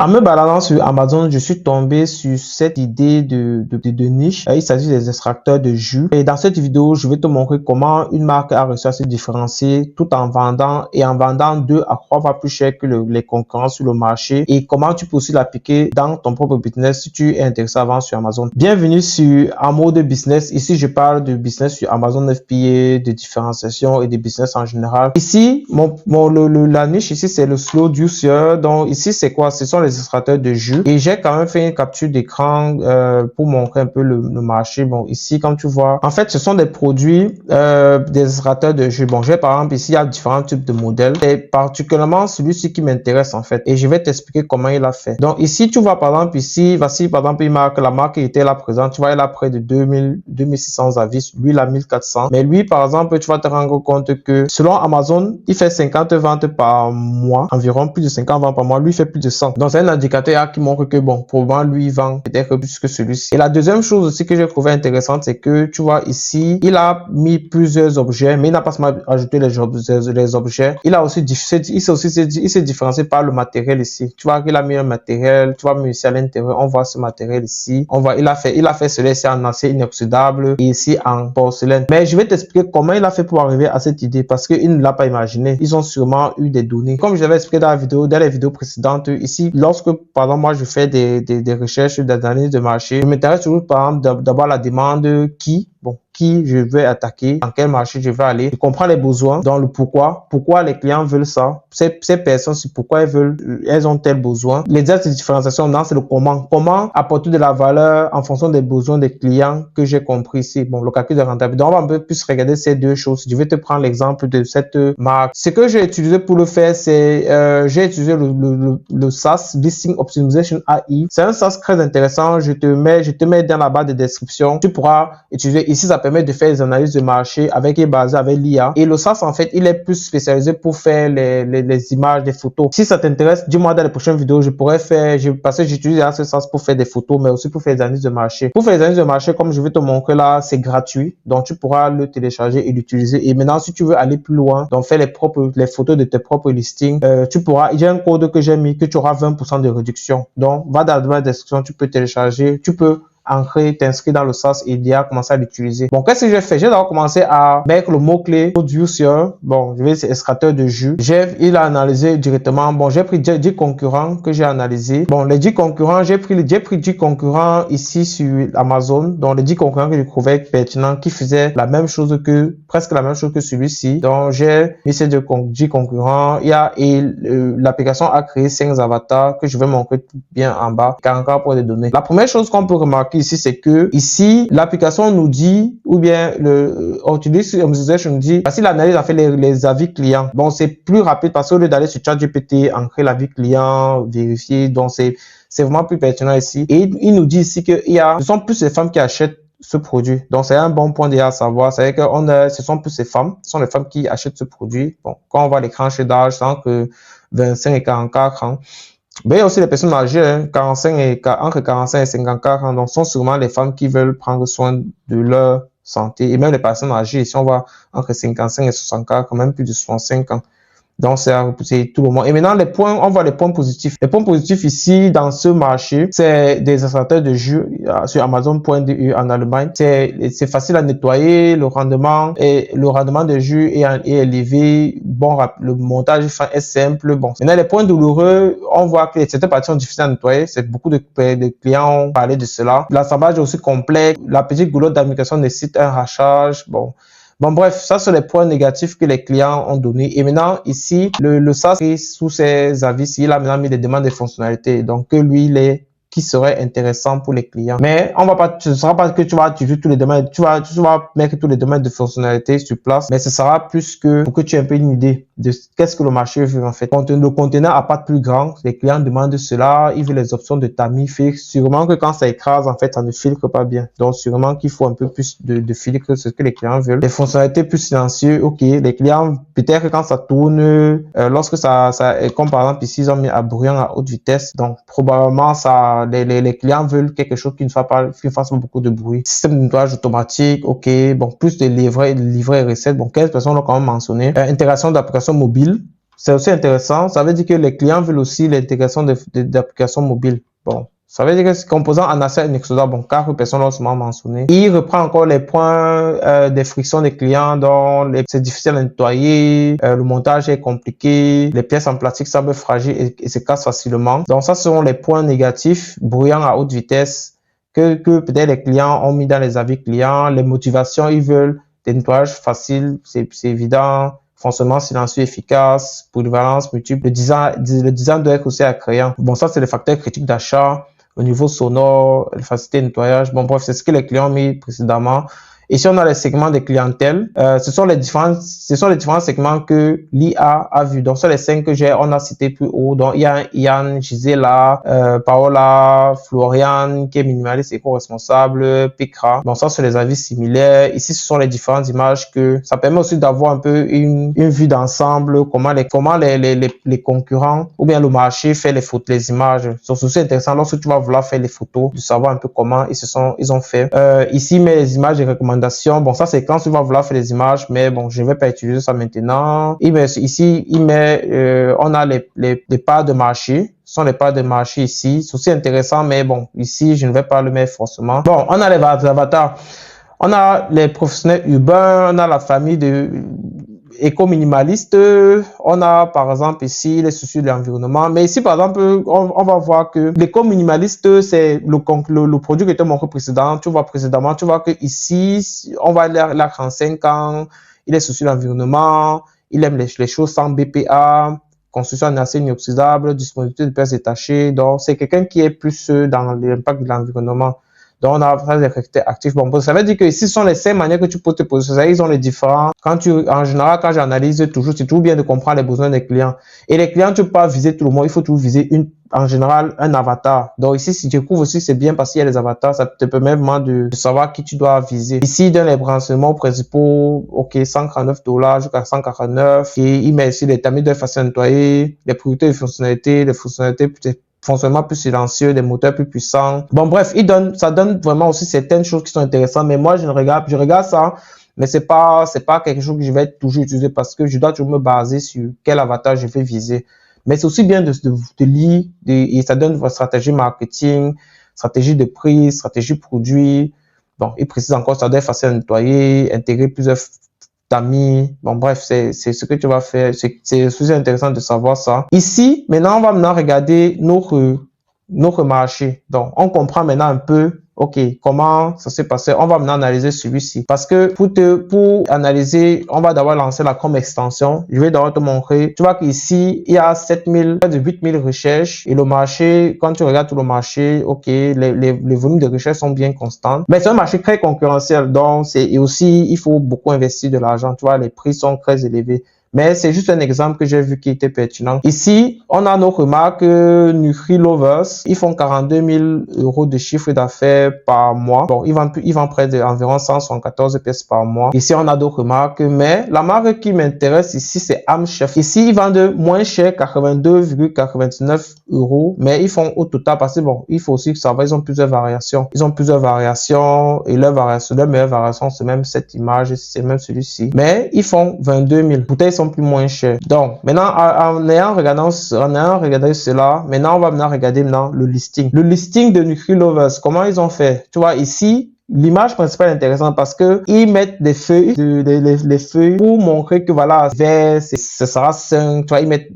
En me baladant sur Amazon, je suis tombé sur cette idée de niche. Il s'agit des extracteurs de jus. Et dans cette vidéo, je vais te montrer comment une marque a réussi à se différencier tout en vendant 2 à 3 fois plus cher que les concurrents sur le marché, et comment tu peux aussi l'appliquer dans ton propre business si tu es intéressé à vendre sur Amazon. Bienvenue sur En mode business. Ici, je parle de business sur Amazon FBA, de différenciation et de business en général. Ici, la niche ici, c'est le slow juicer. Donc ici, c'est quoi? Ce sont les extracteurs de jus. Et j'ai quand même fait une capture d'écran pour montrer un peu le marché. Bon, ici, comme tu vois, en fait, ce sont des produits des extracteurs de jus. Bon, j'ai par exemple ici, il y a différents types de modèles. Et particulièrement celui-ci qui m'intéresse en fait. Et je vais t'expliquer comment il a fait. Donc ici, tu vois par exemple ici, voici par exemple une marque, la marque était là présente. Tu vois, elle a près de 2600 avis. Lui, il a 1400. Mais lui, par exemple, tu vas te rendre compte que selon Amazon, il fait 50 ventes par mois, environ plus de 50 ventes par mois. Lui, il fait plus de 100. Donc c'est un indicateur qui montre que bon, probablement lui, il vend peut-être plus que celui-ci. Et la deuxième chose aussi que j'ai trouvé intéressante, c'est que tu vois ici, il a mis plusieurs objets, mais il n'a pas seulement ajouté les objets. Il a aussi, il s'est différencié par le matériel ici. Tu vois qu'il a mis un matériel, tu vois, mais ici à l'intérieur, on voit ce matériel ici. On voit, il a fait cela ici en acier inoxydable et ici en porcelaine. Mais je vais t'expliquer comment il a fait pour arriver à cette idée, parce qu'il ne l'a pas imaginé. Ils ont sûrement eu des données. Comme je l'avais expliqué dans les vidéos précédentes, ici, lorsque, par exemple, moi, je fais des recherches, des analyses de marché, je m'intéresse toujours, par exemple, d'abord la demande qui je vais attaquer, dans quel marché je vais aller. Je comprends les besoins, donc le pourquoi les clients veulent ça, ces personnes, c'est pourquoi elles ont tel besoin. Les axes de différenciation, non, c'est le comment apporter de la valeur en fonction des besoins des clients que j'ai compris ici. Bon, le calcul de rentabilité. Donc, on va un peu plus regarder ces deux choses. Je vais te prendre l'exemple de cette marque. Ce que j'ai utilisé pour le faire, c'est j'ai utilisé le SaaS, Listing Optimization AI. C'est un SaaS très intéressant. Je te mets dans la barre de description. Tu pourras utiliser. Ici, ça permet de faire des analyses de marché basé avec l'IA. Et le SaaS, en fait, il est plus spécialisé pour faire les images, des photos. Si ça t'intéresse, dis-moi dans les prochaines vidéos, je pourrais faire, parce que j'utilise ce SaaS pour faire des photos, mais aussi pour faire des analyses de marché. Pour faire des analyses de marché, comme je vais te montrer là, c'est gratuit. Donc, tu pourras le télécharger et l'utiliser. Et maintenant, si tu veux aller plus loin, donc faire les photos de tes propres listings, j'ai un code que j'ai mis, que tu auras 20% de réduction. Donc, va dans la description, tu peux télécharger, tu peux t'inscrire dans le SaaS et déjà commencer à l'utiliser. Bon, qu'est-ce que j'ai fait? J'ai d'abord commencé à mettre le mot-clé juicer. Bon, je vais c'est extracteur de jus. Il a analysé directement. Bon, j'ai pris 10 concurrents que j'ai analysé. Bon, les 10 concurrents, j'ai pris 10 concurrents ici sur Amazon. Donc, les 10 concurrents que je trouvais pertinents, qui faisaient presque la même chose que celui-ci. Donc, j'ai mis ces 10 concurrents. L'application a créé 5 avatars que je vais montrer tout bien en bas. 44 pour les données. La première chose qu'on peut remarquer ici, c'est que ici, l'application nous dit, ou bien Optimization nous dit, parce qu'il analyse en fait les avis clients. Bon, c'est plus rapide parce qu'au lieu d'aller sur ChatGPT, ancrer l'avis client, vérifier, donc c'est vraiment plus pertinent ici. Et il nous dit ici que ce sont plus les femmes qui achètent ce produit. Donc, c'est un bon point déjà à savoir. C'est que ce sont plus ces femmes, ce sont les femmes qui achètent ce produit. Bon, quand on voit les tranches d'âge, c'est entre 25 et 44 ans. Mais il y a aussi les personnes âgées, entre 45 et 54 ans, donc sont sûrement les femmes qui veulent prendre soin de leur santé. Et même les personnes âgées, si on voit entre 55 et 64, quand même plus de 65 ans. Donc, c'est tout le monde. Et maintenant, on voit les points positifs. Les points positifs ici, dans ce marché, c'est des extracteurs de jus sur Amazon.de en Allemagne. C'est facile à nettoyer, le rendement de jus est élevé. Bon, le montage est simple. Bon. Maintenant, les points douloureux, on voit que certaines parties sont difficiles à nettoyer. C'est beaucoup de clients ont parlé de cela. L'assemblage est aussi complexe. La petite goulotte d'application nécessite un rachage. Bon, bref, ça, c'est les points négatifs que les clients ont donnés. Et maintenant, ici, le SaaS, sous ses avis, il a maintenant mis des demandes de fonctionnalités. Donc, que lui, qui serait intéressant pour les clients. Mais ce ne sera pas que tu vas utiliser tous les domaines, tu vas mettre tous les domaines de fonctionnalités sur place, mais ce sera plus que pour que tu aies un peu une idée de qu'est-ce que le marché veut en fait. Le conteneur à patte plus grand, les clients demandent cela, ils veulent les options de tamis fixe. Sûrement que quand ça écrase, en fait, ça ne filtre pas bien. Donc, sûrement qu'il faut un peu plus de filtre, ce que les clients veulent. Les fonctionnalités plus silencieuses, ok. Les clients, peut-être que quand ça tourne, lorsque comme par exemple ici, ils ont mis à bruyant à haute vitesse, donc probablement les clients veulent quelque chose qui ne fasse pas beaucoup de bruit. Système de nettoyage automatique, ok. Bon, plus de livret et recettes. Bon, 15 personnes l'ont quand même mentionné. Intégration d'applications mobiles. C'est aussi intéressant. Ça veut dire que les clients veulent aussi l'intégration d'applications mobiles. Bon. Ça veut dire que ce composant Anasa inexorable, bon, car personne n'a souvent mentionné. Il reprend encore les points des frictions des clients dont c'est difficile à nettoyer, le montage est compliqué, les pièces en plastique semblent fragiles et se cassent facilement. Donc ça, ce sont les points négatifs, bruyants à haute vitesse, que peut-être les clients ont mis dans les avis clients. Les motivations, ils veulent des nettoyages faciles, c'est évident. Fonctionnement silencieux efficace, polyvalence multiple. Le design doit être aussi attrayant. Bon, ça, c'est les facteurs critiques d'achat. Au niveau sonore, la facilité de nettoyage. Bon, bref, c'est ce que les clients ont mis précédemment. Et si on a les segments de clientèle, ce sont les différents segments que l'IA a vu. Donc, sur les 5 que on a cité plus haut. Donc, il y a Yann, Gisela, Paola, Florian, qui est minimaliste éco-responsable, Pikra. Donc, ça, c'est les avis similaires. Ici, ce sont les différentes images que ça permet aussi d'avoir un peu une vue d'ensemble, comment les concurrents ou bien le marché fait les images. C'est aussi intéressant lorsque tu vas vouloir faire les photos, de savoir un peu comment ils ont fait. Ici, mais les images de recommandations. Bon, ça, c'est quand tu vas vouloir faire des images, mais bon, je ne vais pas utiliser ça maintenant. Ici, on a les parts de marché. Ce sont les parts de marché ici. C'est aussi intéressant, mais bon, ici, je ne vais pas le mettre forcément. Bon, on a les avatars. On a les professionnels urbains, on a la famille de éco-minimaliste, on a par exemple ici les soucis de l'environnement, mais ici par exemple on va voir que l'éco-minimaliste c'est le produit qui était montré précédent, tu vois que ici on va là 35 ans, il est soucieux de l'environnement, il aime les choses sans BPA, construction en acier inoxydable, disponibilité de pièces détachées, donc c'est quelqu'un qui est plus dans l'impact de l'environnement. Donc, on a des critères actifs. Bon, ça veut dire que ici, ce sont les 5 manières que tu peux te positionner. Ils ont les différents. En général, quand j'analyse toujours, c'est toujours bien de comprendre les besoins des clients. Et les clients, tu peux pas viser tout le monde. Il faut toujours viser en général, un avatar. Donc, ici, si tu découvres aussi, c'est bien parce qu'il y a les avatars. Ça te permet vraiment de savoir qui tu dois viser. Ici, dans les renseignements principaux, OK, $149 jusqu'à 149. Et il met ici les tamis de facile à nettoyer, les priorités de fonctionnalités, les fonctionnalités peut-être fonctionnement plus silencieux, des moteurs plus puissants. Bon, bref, ça donne vraiment aussi certaines choses qui sont intéressantes, mais moi, je regarde ça, mais c'est pas quelque chose que je vais toujours utiliser parce que je dois toujours me baser sur quel avatar je vais viser. Mais c'est aussi bien de lire, et ça donne votre stratégie marketing, stratégie de prix, stratégie produit. Bon, il précise encore, ça doit être facile à nettoyer, intégrer plusieurs tamis. Bon, bref, c'est ce que tu vas faire. C'est aussi intéressant de savoir ça. Ici, maintenant, on va regarder notre marché. Donc, on comprend maintenant un peu, OK, comment ça s'est passé. On va maintenant analyser celui-ci. Parce que pour analyser, on va d'abord lancer la comme extension. Je vais d'abord te montrer. Tu vois qu'ici, il y a 8000 recherches. Et le marché, quand tu regardes tout le marché, OK, les volumes de recherche sont bien constants. Mais c'est un marché très concurrentiel. Donc, et aussi, il faut beaucoup investir de l'argent. Tu vois, les prix sont très élevés. Mais c'est juste un exemple que j'ai vu qui était pertinent. Ici, on a nos remarques Nutri-Lovers. Ils font 42 000 € de chiffre d'affaires par mois. Bon, ils vendent près d'environ 174 pièces par mois. Ici, on a d'autres remarques. Mais la marque qui m'intéresse ici, c'est Amchef. Ici, ils vendent moins cher, 82,99 €. Mais ils font au total, parce que bon, il faut aussi savoir, ils ont plusieurs variations. Et leur meilleure variation, c'est même cette image, c'est même celui-ci. Mais ils font 22 000. Bouteilles sont plus moins chers. Donc, maintenant, en ayant regardé cela, maintenant, on va regarder le listing. Le listing de Nutri-Lovers, comment ils ont fait? Tu vois, ici, l'image principale est intéressante parce que ils mettent des feuilles, les feuilles pour montrer que voilà, vert, ce sera sain. Tu vois, ils mettent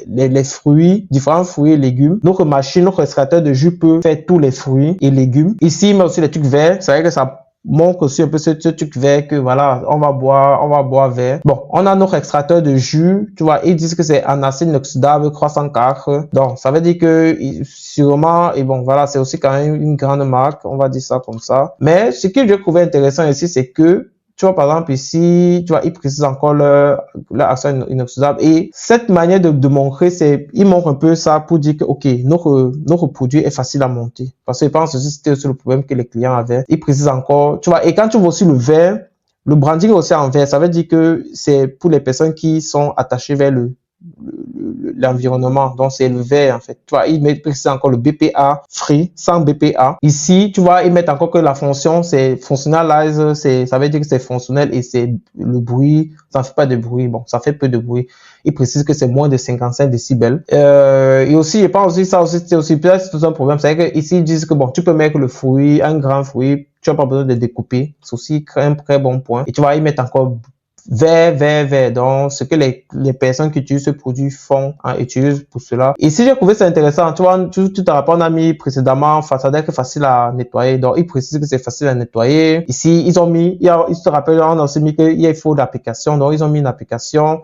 les fruits, différents fruits et légumes. Notre machine, notre extracteur de jus peut faire tous les fruits et légumes. Ici, il met aussi les trucs verts. C'est vrai que ça montre aussi un peu ce truc vert que voilà, on va boire vert. Bon, on a notre extracteur de jus, tu vois, ils disent que c'est en acide inoxydable croissant 4. Donc, ça veut dire que sûrement, et bon, voilà, c'est aussi quand même une grande marque, on va dire ça comme ça. Mais ce que j'ai trouvé intéressant ici, c'est que tu vois, par exemple, ici, tu vois, ils précisent encore leur action inoxydable. Et cette manière de montrer, ils montrent un peu ça pour dire que, OK, notre produit est facile à monter. Parce que je pense aussi c'était aussi le problème que les clients avaient. Ils précisent encore, tu vois, et quand tu vois aussi le vert, le branding est aussi en vert. Ça veut dire que c'est pour les personnes qui sont attachées vers l'environnement. Donc, c'est le vert, en fait. Tu vois, ils mettent encore le BPA free, sans BPA. Ici, tu vois, ils mettent encore que la fonction, c'est functionalize, ça veut dire que c'est fonctionnel et c'est le bruit, ça ne fait pas de bruit. Bon, ça fait peu de bruit. Ils précisent que c'est moins de 55 décibels. Et aussi, je pense aussi, ça aussi, c'est aussi peut-être tout un problème. C'est que ici, ils disent que bon, tu peux mettre le fruit, un grand fruit, tu n'as pas besoin de découper. C'est aussi un très bon point. Et tu vois, ils mettent encore vert. Donc, ce que les personnes qui utilisent ce produit font, hein, utilisent pour cela. Et si j'ai trouvé ça intéressant, tu vois, tout à rapport, on a mis précédemment, façade que facile à nettoyer. Donc, ils précisent que c'est facile à nettoyer. Ici, ils ont mis, ils se rappellent, on a aussi mis qu'il faut l'application. Donc, ils ont mis une application,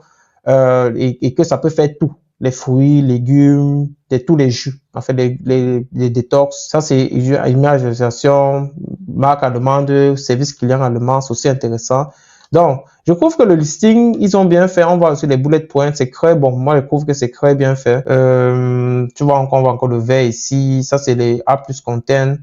et que ça peut faire tout. Les fruits, légumes, tous les jus. En fait, les détox. Ça, c'est imagisation, marque allemande, service client allemand, c'est aussi intéressant. Donc, je trouve que le listing, ils ont bien fait. On voit aussi les bullet points, c'est très bon. Moi, je trouve que c'est très bien fait. Tu vois, on voit encore le vert ici. Ça, c'est les A+ content.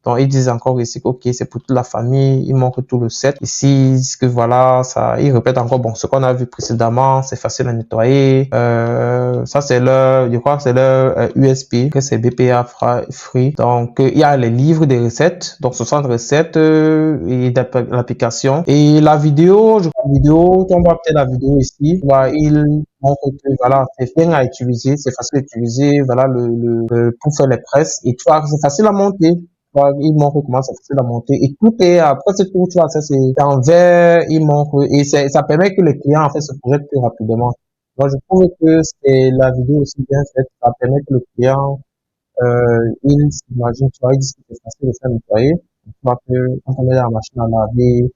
Donc, ils disent encore ici que, ok, c'est pour toute la famille. Ils montrent tout le set. Ici, ils disent que voilà, ça, ils répètent encore, bon, ce qu'on a vu précédemment, c'est facile à nettoyer. Ça, c'est je crois que c'est leur USP, que c'est BPA free. Donc, il y a les livres des recettes. Donc, 60 recettes, et l'application. Et la vidéo, on voit peut-être la vidéo ici. Voilà, il montre que, voilà, c'est bien à utiliser, c'est facile à utiliser. Voilà, pour faire les presses. Et tu vois, c'est facile à monter. Il montre comment c'est facile à monter et tout est après c'est tout, tu vois, ça c'est en vert, il montre et ça permet que le client en fait se projette plus rapidement. Donc je trouve que c'est la vidéo aussi bien faite, ça permet que le client il s'imagine, tu vois, il dit que c'est facile de faire nettoyer, tu vois que quand on met dans la machine à laver.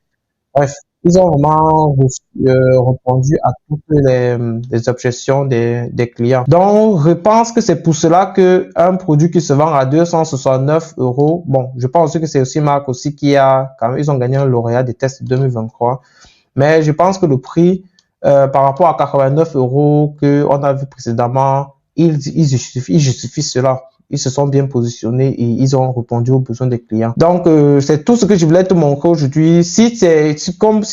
Bref, ils ont vraiment répondu à toutes les objections des clients. Donc, je pense que c'est pour cela que un produit qui se vend à 269 euros, bon, je pense aussi que c'est aussi marque aussi qui a, quand même, ils ont gagné un lauréat des tests 2023. Mais je pense que le prix, par rapport à 89 euros que on a vu précédemment, il justifie cela. Ils se sont bien positionnés et ils ont répondu aux besoins des clients. Donc, c'est tout ce que je voulais te montrer aujourd'hui. Si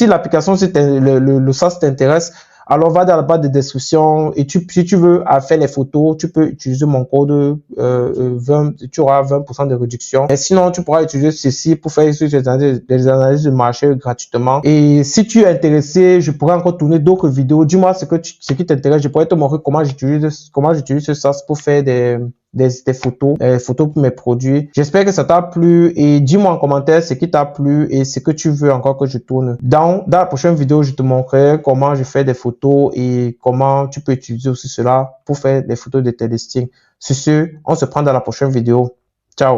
l'application, si le SaaS t'intéresse, alors va dans la barre de description et si tu veux faire les photos, tu peux utiliser mon code 20, tu auras 20% de réduction. Et sinon, tu pourras utiliser ceci pour faire des analyses de marché gratuitement. Et si tu es intéressé, je pourrais encore tourner d'autres vidéos. Dis-moi ce qui t'intéresse. Je pourrais te montrer comment j'utilise ce SaaS pour faire des photos pour mes produits. J'espère que ça t'a plu et dis-moi en commentaire ce qui t'a plu et ce que tu veux encore que je tourne. Dans la prochaine vidéo, je te montrerai comment je fais des photos et comment tu peux utiliser aussi cela pour faire des photos de tes listings. Sur ce, on se prend dans la prochaine vidéo.